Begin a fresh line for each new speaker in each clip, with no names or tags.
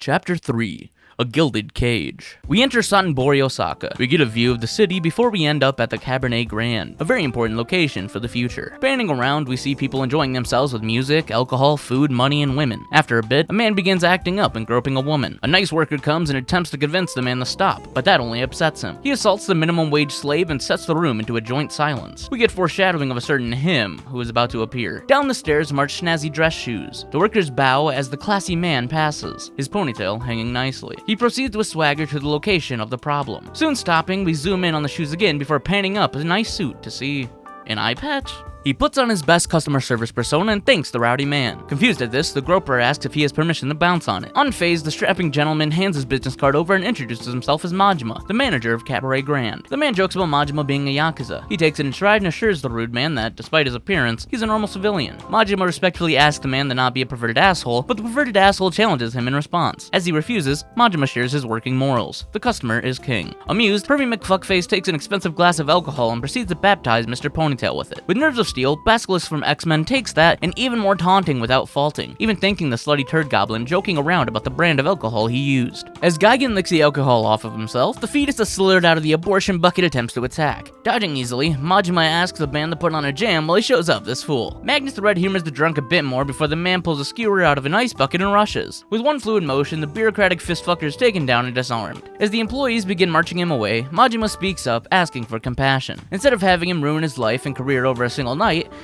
Chapter 3. A Gilded Cage. We enter Sanbori, Osaka. We get a view of the city before we end up at the Cabernet Grand, a very important location for the future. Panning around, we see people enjoying themselves with music, alcohol, food, money, and women. After a bit, a man begins acting up and groping a woman. A nice worker comes and attempts to convince the man to stop, but that only upsets him. He assaults the minimum wage slave and sets the room into a joint silence. We get foreshadowing of a certain him who is about to appear. Down the stairs march snazzy dress shoes. The workers bow as the classy man passes, his ponytail hanging nicely. He proceeds with swagger to the location of the problem. Soon stopping, we zoom in on the shoes again before panning up a nice suit to see an eye patch? He puts on his best customer service persona and thanks the rowdy man. Confused at this, the groper asks if he has permission to bounce on it. Unfazed, the strapping gentleman hands his business card over and introduces himself as Majima, the manager of Cabaret Grand. The man jokes about Majima being a Yakuza. He takes it in stride and assures the rude man that, despite his appearance, he's a normal civilian. Majima respectfully asks the man to not be a perverted asshole, but the perverted asshole challenges him in response. As he refuses, Majima shares his working morals. The customer is king. Amused, Pervy McFuckface takes an expensive glass of alcohol and proceeds to baptize Mr. Ponytail with it. With nerves of steel, Basilisk from X-Men takes that, and even more taunting without faulting, even thanking the slutty turd goblin, joking around about the brand of alcohol he used. As Gigan licks the alcohol off of himself, the fetus is slurred out of the abortion bucket attempts to attack. Dodging easily, Majima asks the man to put on a jam while he shows up this fool. Magnus the Red humors the drunk a bit more before the man pulls a skewer out of an ice bucket and rushes. With one fluid motion, the bureaucratic fistfucker is taken down and disarmed. As the employees begin marching him away, Majima speaks up, asking for compassion. Instead of having him ruin his life and career over a single night,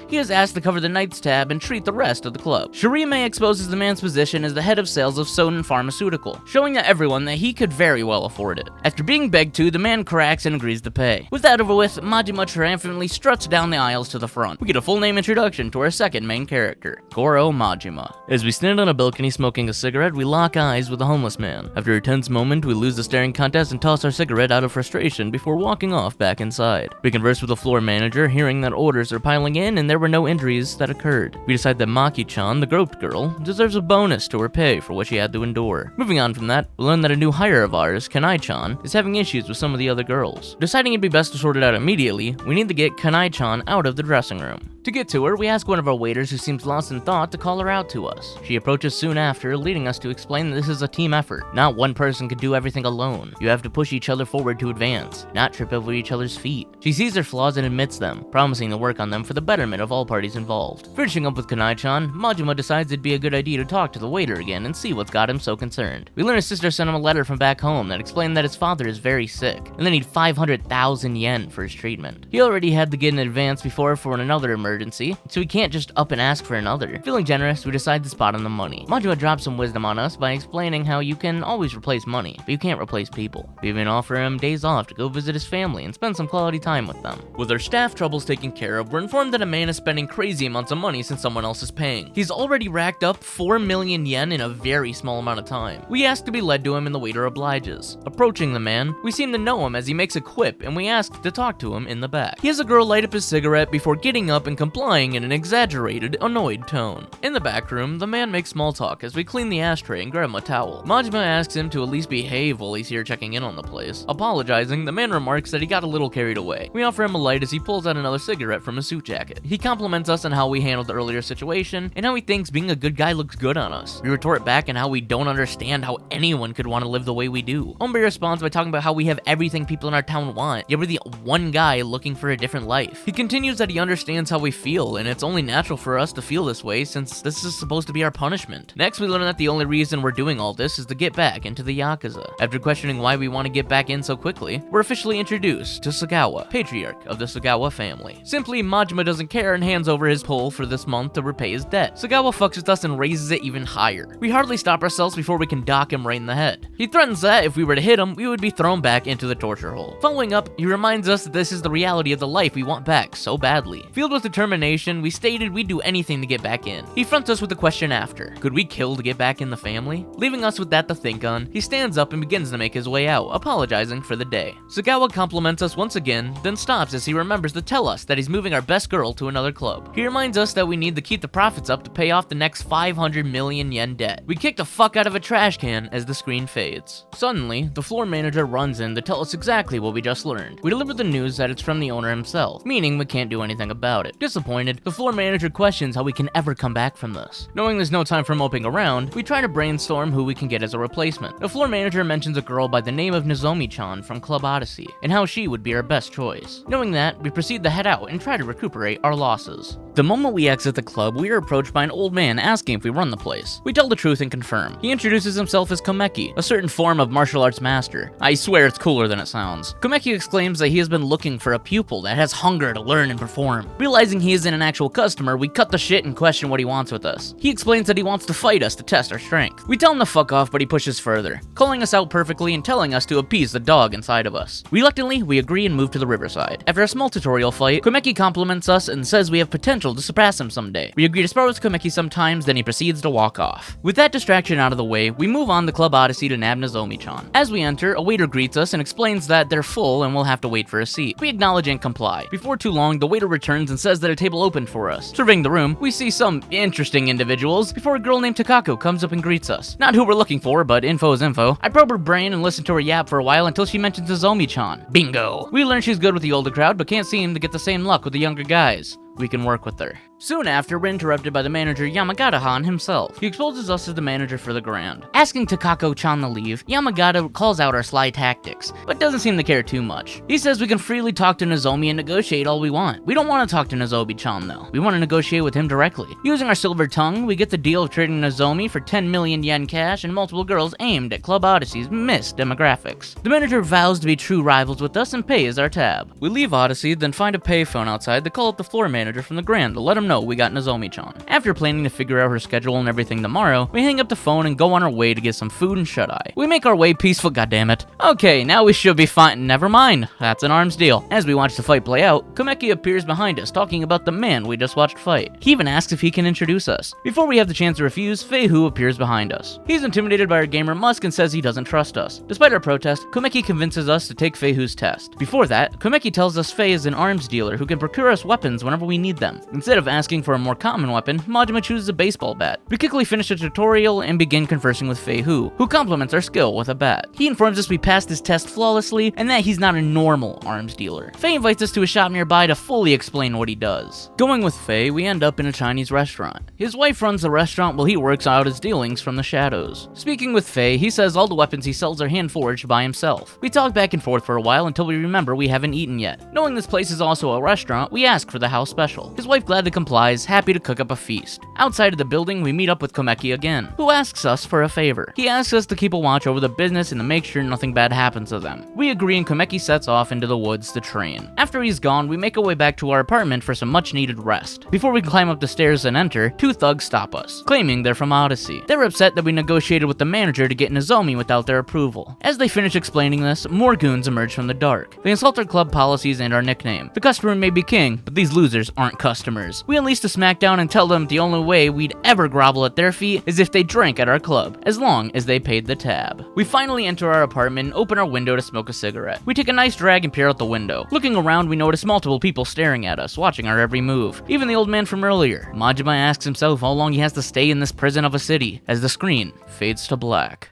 he is asked to cover the night's tab and treat the rest of the club. Shirime exposes the man's position as the head of sales of Soden Pharmaceutical, showing to everyone that he could very well afford it. After being begged to, the man cracks and agrees to pay. With that over with, Majima triumphantly struts down the aisles to the front. We get a full name introduction to our second main character, Goro Majima. As we stand on a balcony smoking a cigarette, we lock eyes with a homeless man. After a tense moment, we lose the staring contest and toss our cigarette out of frustration before walking off back inside. We converse with the floor manager, hearing that orders are piling in and there were no injuries that occurred. We decide that Maki-chan, the groped girl, deserves a bonus to her pay for what she had to endure. Moving on from that, we learn that a new hire of ours, Kanai-chan, is having issues with some of the other girls. Deciding it'd be best to sort it out immediately, we need to get Kanai-chan out of the dressing room. To get to her, we ask one of our waiters who seems lost in thought to call her out to us. She approaches soon after, leading us to explain that this is a team effort. Not one person can do everything alone. You have to push each other forward to advance, not trip over each other's feet. She sees their flaws and admits them, promising to work on them for the betterment of all parties involved. Finishing up with Kanai-chan, Majima decides it'd be a good idea to talk to the waiter again and see what's got him so concerned. We learn his sister sent him a letter from back home that explained that his father is very sick, and they need 500,000 yen for his treatment. He already had to get an advance before for another emergency, so he can't just up and ask for another. Feeling generous, we decide to spot on the money. Majima drops some wisdom on us by explaining how you can always replace money, but you can't replace people. We even offer him days off to go visit his family and spend some quality time with them. With our staff troubles taken care of, we're informed that a man is spending crazy amounts of money since someone else is paying. He's already racked up 4 million yen in a very small amount of time. We ask to be led to him and the waiter obliges. Approaching the man, we seem to know him as he makes a quip and we ask to talk to him in the back. He has a girl light up his cigarette before getting up and complying in an exaggerated, annoyed tone. In the back room, the man makes small talk as we clean the ashtray and grab him a towel. Majima asks him to at least behave while he's here checking in on the place. Apologizing, the man remarks that he got a little carried away. We offer him a light as he pulls out another cigarette from his suit jacket. He compliments us on how we handled the earlier situation and how he thinks being a good guy looks good on us. We retort back on how we don't understand how anyone could want to live the way we do. Hombre responds by talking about how we have everything people in our town want, yet we're the one guy looking for a different life. He continues that he understands how we feel, and it's only natural for us to feel this way since this is supposed to be our punishment. Next, we learn that the only reason we're doing all this is to get back into the Yakuza. After questioning why we want to get back in so quickly, we're officially introduced to Sagawa, patriarch of the Sagawa family. Simply, Majima doesn't care and hands over his pull for this month to repay his debt. Sagawa fucks with us and raises it even higher. We hardly stop ourselves before we can dock him right in the head. He threatens that if we were to hit him, we would be thrown back into the torture hole. Following up, he reminds us that this is the reality of the life we want back so badly. Filled with determination, we stated we'd do anything to get back in. He fronts us with the question after, could we kill to get back in the family? Leaving us with that to think on, he stands up and begins to make his way out, apologizing for the day. Sagawa compliments us once again, then stops as he remembers to tell us that he's moving our best girl to another club. He reminds us that we need to keep the profits up to pay off the next 500 million yen debt. We kick the fuck out of a trash can as the screen fades. Suddenly, the floor manager runs in to tell us exactly what we just learned. We deliver the news that it's from the owner himself, meaning we can't do anything about it. Disappointed, the floor manager questions how we can ever come back from this. Knowing there's no time for moping around, we try to brainstorm who we can get as a replacement. The floor manager mentions a girl by the name of Nozomi-chan from Club Odyssey, and how she would be our best choice. Knowing that, we proceed to head out and try to recuperate our losses. The moment we exit the club, we are approached by an old man asking if we run the place. We tell the truth and confirm. He introduces himself as Komeki, a certain form of martial arts master. I swear it's cooler than it sounds. Komeki exclaims that he has been looking for a pupil that has hunger to learn and perform. Realizing he isn't an actual customer, we cut the shit and question what he wants with us. He explains that he wants to fight us to test our strength. We tell him to fuck off, but he pushes further, calling us out perfectly and telling us to appease the dog inside of us. Reluctantly, we agree and move to the riverside. After a small tutorial fight, Komeki compliments us and says we have potential to surpass him someday. We agree to spar with Komeki sometimes, then he proceeds to walk off. With that distraction out of the way, we move on to Club Odyssey to nab Nozomi-chan. As we enter, a waiter greets us and explains that they're full and we'll have to wait for a seat. We acknowledge and comply. Before too long, the waiter returns and says that a table opened for us. Surveying the room, we see some interesting individuals before a girl named Takako comes up and greets us. Not who we're looking for, but info is info. I probe her brain and listen to her yap for a while until she mentions Nozomi-chan. Bingo! We learn she's good with the older crowd, but can't seem to get the same luck with the younger guys. We can work with her. Soon after, we're interrupted by the manager Yamagata-han himself. He exposes us as the manager for the Grand. Asking Takako-chan to leave, Yamagata calls out our sly tactics, but doesn't seem to care too much. He says we can freely talk to Nozomi and negotiate all we want. We don't want to talk to Nozomi-chan though. We want to negotiate with him directly. Using our silver tongue, we get the deal of trading Nozomi for 10 million yen cash and multiple girls aimed at Club Odyssey's missed demographics. The manager vows to be true rivals with us and pays our tab. We leave Odyssey, then find a payphone outside to call up the floor manager from the Grand to let him know we got Nozomi-chan. After planning to figure out her schedule and everything tomorrow, we hang up the phone and go on our way to get some food and shut-eye. We make our way peaceful, goddammit. Okay, now we should be fine. Never mind. That's an arms deal. As we watch the fight play out, Komeki appears behind us talking about the man we just watched fight. He even asks if he can introduce us. Before we have the chance to refuse, Fei-Hu appears behind us. He's intimidated by our gamer Musk and says he doesn't trust us. Despite our protest, Komeki convinces us to take Fei-Hu's test. Before that, Komeki tells us Fei is an arms dealer who can procure us weapons whenever we need them. Instead of asking for a more common weapon, Majima chooses a baseball bat. We quickly finish the tutorial and begin conversing with Fei-Hu, who compliments our skill with a bat. He informs us we passed his test flawlessly and that he's not a normal arms dealer. Fei invites us to a shop nearby to fully explain what he does. Going with Fei, we end up in a Chinese restaurant. His wife runs the restaurant while he works out his dealings from the shadows. Speaking with Fei, he says all the weapons he sells are hand-forged by himself. We talk back and forth for a while until we remember we haven't eaten yet. Knowing this place is also a restaurant, we ask for the house special. His wife gladly complies, happy to cook up a feast. Outside of the building, we meet up with Komeki again, who asks us for a favor. He asks us to keep a watch over the business and to make sure nothing bad happens to them. We agree and Komeki sets off into the woods to train. After he's gone, we make our way back to our apartment for some much needed rest. Before we can climb up the stairs and enter, two thugs stop us, claiming they're from Odyssey. They're upset that we negotiated with the manager to get Nozomi without their approval. As they finish explaining this, more goons emerge from the dark. They insult our club policies and our nickname. The customer may be king, but these losers aren't customers. We unleash the smackdown and tell them the only way we'd ever grovel at their feet is if they drank at our club, as long as they paid the tab. We finally enter our apartment and open our window to smoke a cigarette. We take a nice drag and peer out the window. Looking around, we notice multiple people staring at us, watching our every move. Even the old man from earlier. Majima asks himself how long he has to stay in this prison of a city, as the screen fades to black.